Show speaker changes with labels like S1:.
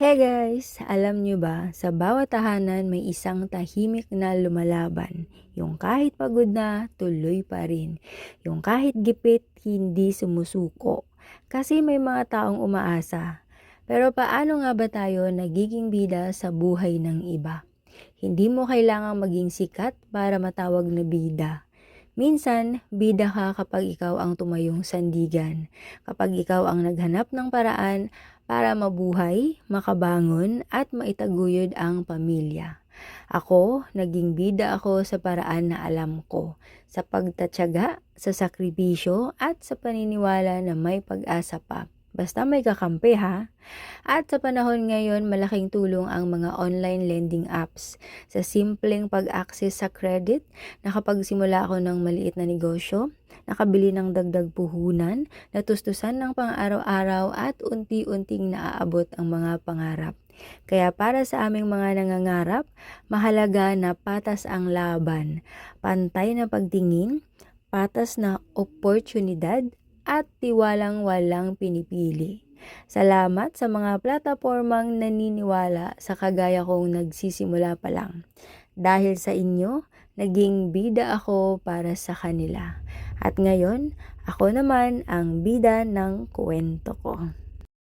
S1: Hey guys! Alam nyo ba, sa bawat tahanan may isang tahimik na lumalaban. Yung kahit pagod na, tuloy pa rin. Yung kahit gipit, hindi sumusuko. Kasi may mga taong umaasa. Pero paano nga ba tayo nagiging bida sa buhay ng iba? Hindi mo kailangang maging sikat para matawag na bida. Minsan, bida ka kapag ikaw ang tumayong sandigan, kapag ikaw ang naghanap ng paraan para mabuhay, makabangon at maitaguyod ang pamilya. Ako, naging bida ako sa paraan na alam ko, sa pagtatyaga, sa sakripisyo at sa paniniwala na may pag-asa pa. Basta may kakampi ha. At sa panahon ngayon, malaking tulong ang mga online lending apps. Sa simpleng pag-access sa credit, nakapagsimula ako ng maliit na negosyo, nakabili ng dagdag puhunan, natustusan ng pang-araw-araw at unti-unting naaabot ang mga pangarap. Kaya para sa aming mga nangangarap, mahalaga na patas ang laban, pantay na pagtingin, patas na oportunidad, at tiwalang walang pinipili. Salamat sa mga platapormang naniniwala sa kagaya kong nagsisimula pa lang. Dahil sa inyo, naging bida ako para sa kanila. At ngayon, ako naman ang bida ng kwento ko.